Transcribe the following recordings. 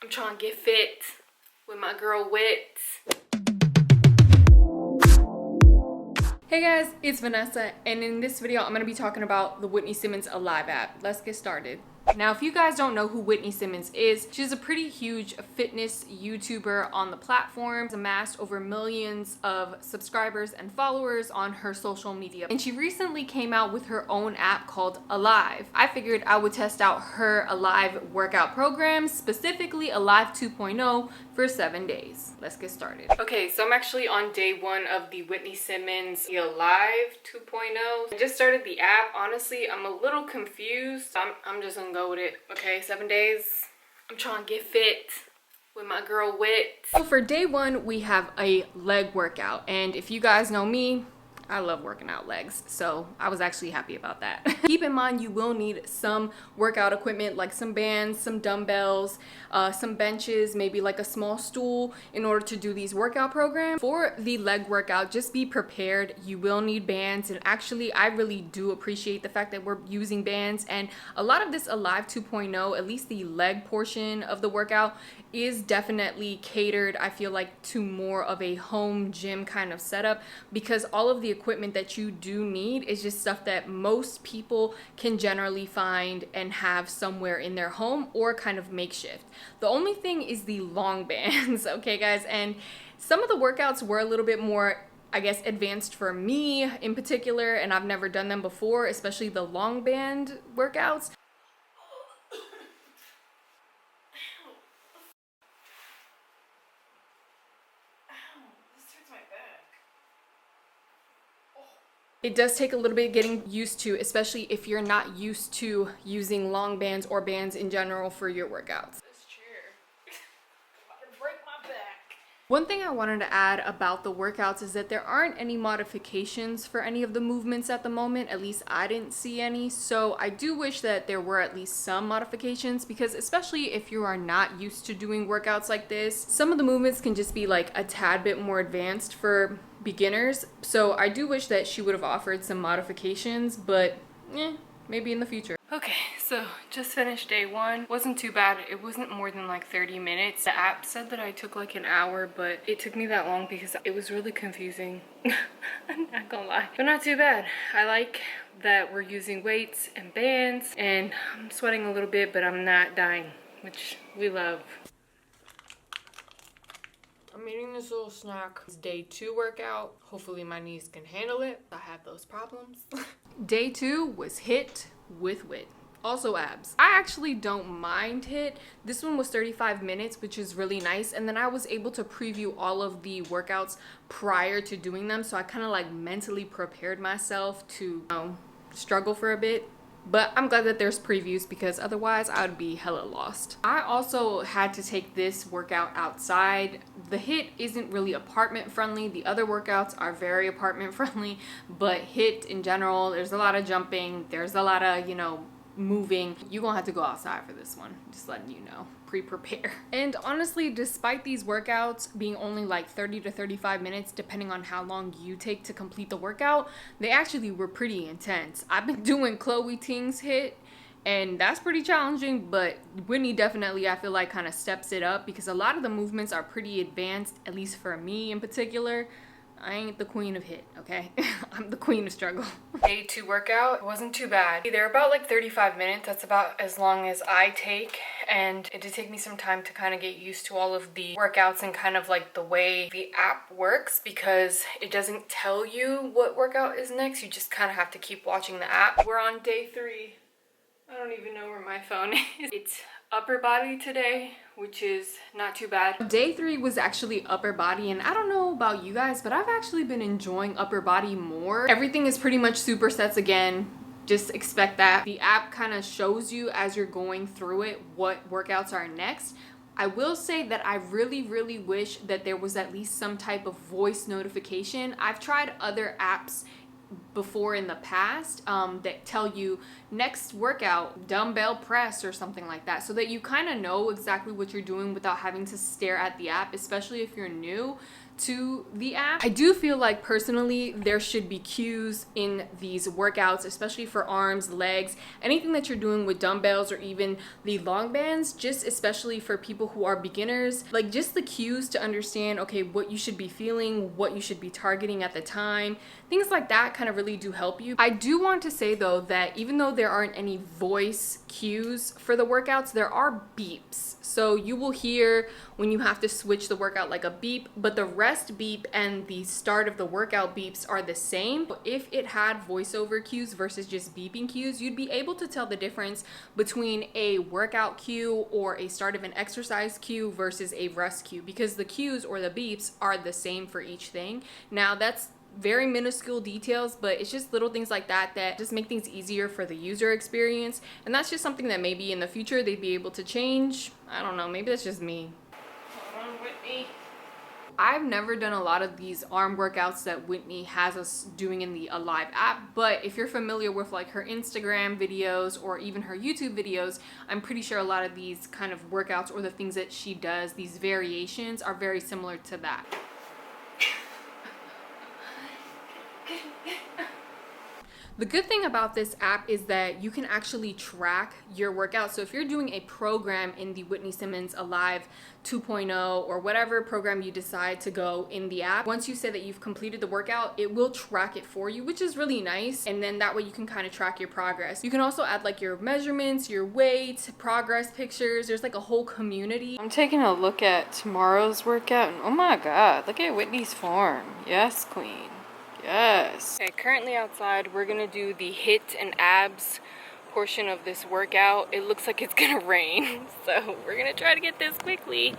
I'm trying to get fit with my girl Wit. Hey guys, it's Vanessa, and in this video I'm going to be talking about the Whitney Simmons Alive app. Let's get started. Now, if you guys don't know who Whitney Simmons is, she's a pretty huge fitness YouTuber on the platform. She's amassed over millions of subscribers and followers on her social media. And she recently came out with her own app called Alive. I figured I would test out her Alive workout program, specifically Alive 2.0 for 7 days. Let's get started. Okay, so I'm actually on day 1 of the Whitney Simmons Alive 2.0. I just started the app. Honestly, I'm a little confused. I'm just gonna go with it. Okay, 7 days. I'm trying to get fit with my girl Wit. So for day 1, we have a leg workout. And if you guys know me, I love working out legs, so I was actually happy about that. Keep in mind, you will need some workout equipment like some bands, some dumbbells, some benches, maybe like a small stool in order to do these workout programs. For the leg workout, just be prepared. You will need bands, and actually I really do appreciate the fact that we're using bands, and a lot of this Alive 2.0, at least the leg portion of the workout, is definitely catered, I feel like, to more of a home gym kind of setup, because all of the equipment that you do need is just stuff that most people can generally find and have somewhere in their home or kind of makeshift. The only thing is the long bands, okay guys, and some of the workouts were a little bit more, I guess, advanced for me in particular, and I've never done them before, especially the long band workouts. It does take a little bit getting used to, especially if you're not used to using long bands or bands in general for your workouts. This chair is about to break my back. One thing I wanted to add about the workouts is that there aren't any modifications for any of the movements at the moment. At least I didn't see any. So I do wish that there were at least some modifications, because especially if you are not used to doing workouts like this, some of the movements can just be like a tad bit more advanced for beginners. So I do wish that she would have offered some modifications, but maybe in the future. Okay, so just finished day 1. Wasn't too bad. It wasn't more than like 30 minutes. The app said that I took like an hour, but it took me that long because it was really confusing. I'm not gonna lie, but not too bad. I like that we're using weights and bands, and I'm sweating a little bit, but I'm not dying, which we love. I'm eating this little snack. It's day 2 workout. Hopefully my knees can handle it. I have those problems. Day 2 was HIIT with Wit. Also abs. I actually don't mind HIIT. This one was 35 minutes, which is really nice. And then I was able to preview all of the workouts prior to doing them. So I kind of like mentally prepared myself to struggle for a bit. But I'm glad that there's previews, because otherwise I would be hella lost. I also had to take this workout outside. The HIIT isn't really apartment friendly. The other workouts are very apartment friendly, but HIIT in general, there's a lot of jumping. There's a lot of, moving. You're gonna have to go outside for this one, just letting you know. Pre-prepare. And honestly, despite these workouts being only like 30 to 35 minutes depending on how long you take to complete the workout, they actually were pretty intense. I've been doing Chloe Ting's HIIT, and that's pretty challenging, but Whitney definitely, I feel like, kind of steps it up, because a lot of the movements are pretty advanced, at least for me in particular. I ain't the queen of HIIT, okay? I'm the queen of struggle. Day 2 workout wasn't too bad. They're about like 35 minutes. That's about as long as I take. And it did take me some time to kind of get used to all of the workouts and kind of like the way the app works, because it doesn't tell you what workout is next. You just kind of have to keep watching the app. We're on day 3. I don't even know where my phone is. It's upper body today, which is not too bad. Day 3 was actually upper body, and I don't know about you guys, but I've actually been enjoying upper body more. Everything is pretty much supersets again. Just expect that. The app kind of shows you as you're going through it what workouts are next. I will say that I really wish that there was at least some type of voice notification. I've tried other apps before in the past that tell you next workout, dumbbell press or something like that, so that you kind of know exactly what you're doing without having to stare at the app, especially if you're new to the app. I do feel like personally there should be cues in these workouts, especially for arms, legs, anything that you're doing with dumbbells or even the long bands, just especially for people who are beginners, like just the cues to understand, okay, what you should be feeling, what you should be targeting at the time, things like that kind of really do help you. I do want to say though that even though there aren't any voice cues for the workouts, there are beeps. So you will hear when you have to switch the workout like a beep, but the rest beep and the start of the workout beeps are the same. If it had voiceover cues versus just beeping cues, you'd be able to tell the difference between a workout cue or a start of an exercise cue versus a rest cue, because the cues or the beeps are the same for each thing. Now that's very minuscule details, but it's just little things like that that just make things easier for the user experience, and that's just something that maybe in the future they'd be able to change. I don't know, maybe that's just me. Hold on, Whitney. I've never done a lot of these arm workouts that Whitney has us doing in the Alive app, but if you're familiar with like her Instagram videos or even her YouTube videos, I'm pretty sure a lot of these kind of workouts or the things that she does, these variations, are very similar to that. The good thing about this app is that you can actually track your workout. So if you're doing a program in the Whitney Simmons Alive 2.0 or whatever program you decide to go in the app, once you say that you've completed the workout, it will track it for you, which is really nice. And then that way you can kind of track your progress. You can also add like your measurements, your weight, progress pictures. There's like a whole community. I'm taking a look at tomorrow's workout and oh my God, look at Whitney's form. Yes, queen. Yes. Okay, currently outside, we're gonna do the hit and abs portion of this workout. It looks like it's gonna rain, so we're gonna try to get this quickly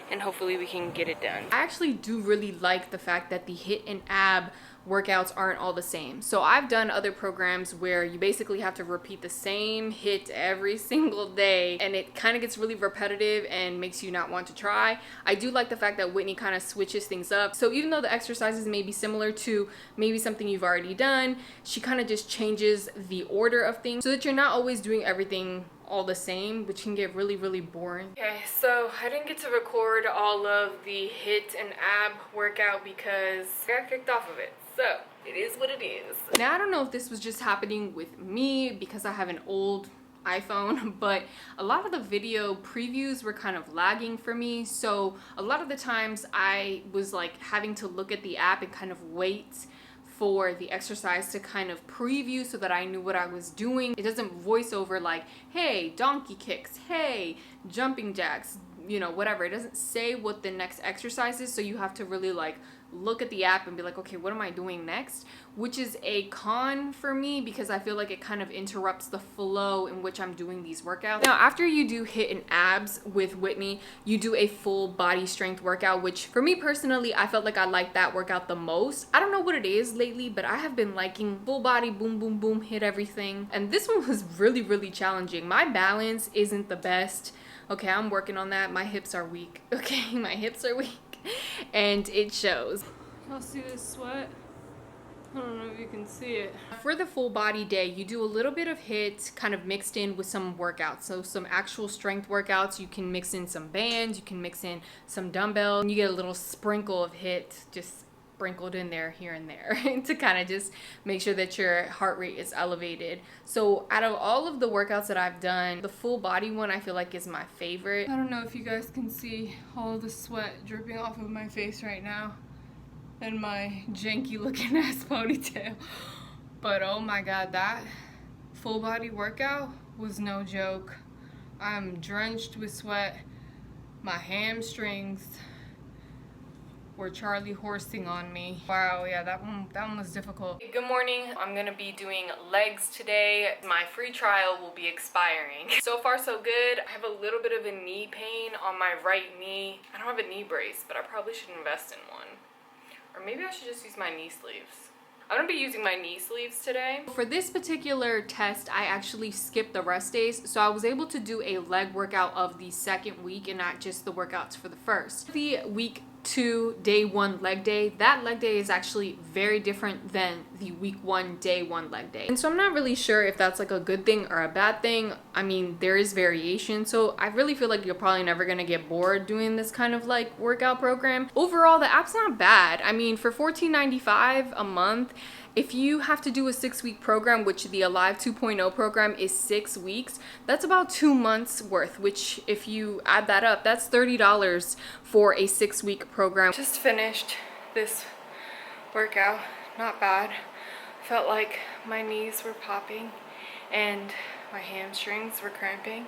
and hopefully we can get it done. I actually do really like the fact that the hit and ab workouts aren't all the same. So I've done other programs where you basically have to repeat the same hit every single day and it kind of gets really repetitive and makes you not want to try. I do like the fact that Whitney kind of switches things up. So even though the exercises may be similar to maybe something you've already done, she kind of just changes the order of things so that you're not always doing everything all the same, which can get really, really boring. Okay, so I didn't get to record all of the hit and ab workout because I got kicked off of it. So it is what it is. Now I don't know if this was just happening with me because I have an old iPhone, but a lot of the video previews were kind of lagging for me. So a lot of the times I was like having to look at the app and kind of wait for the exercise to kind of preview so that I knew what I was doing. It doesn't voice over like, hey, donkey kicks, hey, jumping jacks, you know, whatever. It doesn't say what the next exercise is, so you have to really like look at the app and be like, okay, what am I doing next? Which is a con for me because I feel like it kind of interrupts the flow in which I'm doing these workouts. Now, after you do hit and abs with Whitney, you do a full body strength workout, which for me personally, I felt like I liked that workout the most. I don't know what it is lately, but I have been liking full body, boom, boom, boom, hit everything. And this one was really, really challenging. My balance isn't the best. Okay, I'm working on that. My hips are weak. Okay, my hips are weak. And it shows. Y'all see this sweat? I don't know if you can see it. For the full body day, you do a little bit of HIIT kind of mixed in with some workouts. So some actual strength workouts. You can mix in some bands. You can mix in some dumbbells. And you get a little sprinkle of HIIT just sprinkled in there here and there to kind of just make sure that your heart rate is elevated. So out of all of the workouts that I've done, the full body one I feel like is my favorite. I don't know if you guys can see all the sweat dripping off of my face right now and my janky looking ass ponytail. But oh my God, that full body workout was no joke. I'm drenched with sweat. My hamstrings were Charlie horsing on me. Wow, yeah, that one was difficult. Good morning. I'm gonna be doing legs today. My free trial will be expiring. So far so good. I have a little bit of a knee pain on my right knee. I don't have a knee brace, but I probably should invest in one. Or maybe I should just use my knee sleeves. I'm gonna be using my knee sleeves today. For this particular test, I actually skipped the rest days, so I was able to do a leg workout of the second week and not just the workouts for the first. The week 2 day 1 leg day, that leg day is actually very different than the week 1 day 1 leg day. And so I'm not really sure if that's like a good thing or a bad thing. I mean, there is variation, so I really feel like you're probably never gonna get bored doing this kind of like workout program. Overall, the app's not bad. I mean, for $14.95 a month, if you have to do a 6-week program, which the Alive 2.0 program is 6 weeks, that's about 2 months worth, which if you add that up, that's $30 for a 6-week program. Just finished this workout, not bad. Felt like my knees were popping and my hamstrings were cramping.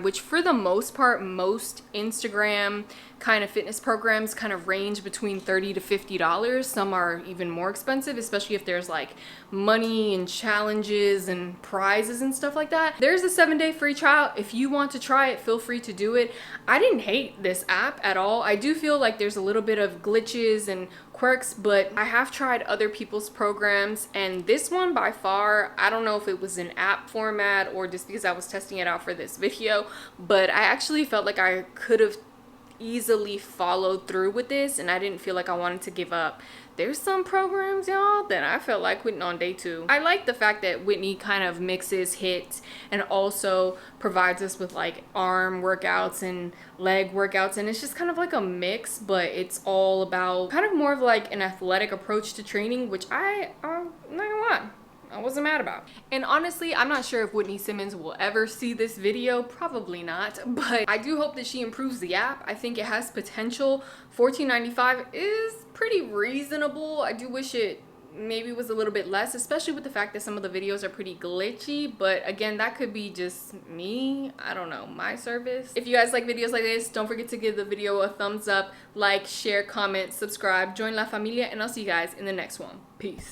Which for the most part, most Instagram kind of fitness programs kind of range between $30 to $50. Some are even more expensive, especially if there's like money and challenges and prizes and stuff like that. There's a 7-day free trial. If you want to try it, feel free to do it. I didn't hate this app at all. I do feel like there's a little bit of glitches and quirks, but I have tried other people's programs, and this one by far, I don't know if it was an app format or just because I was testing it out for this video, but I actually felt like I could have easily followed through with this, and I didn't feel like I wanted to give up. There's some programs, y'all, that I felt like quitting on day 2. I like the fact that Whitney kind of mixes HIIT and also provides us with like arm workouts and leg workouts, and it's just kind of like a mix, but it's all about kind of more of like an athletic approach to training, which I'm not gonna lie, I wasn't mad about. And honestly, I'm not sure if Whitney Simmons will ever see this video, probably not, but I do hope that she improves the app. I think it has potential. $14.95 is pretty reasonable. I do wish it maybe was a little bit less, especially with the fact that some of the videos are pretty glitchy, but again, that could be just me. I don't know, my service. If you guys like videos like this, don't forget to give the video a thumbs up, like, share, comment, subscribe, join La Familia, and I'll see you guys in the next one. Peace.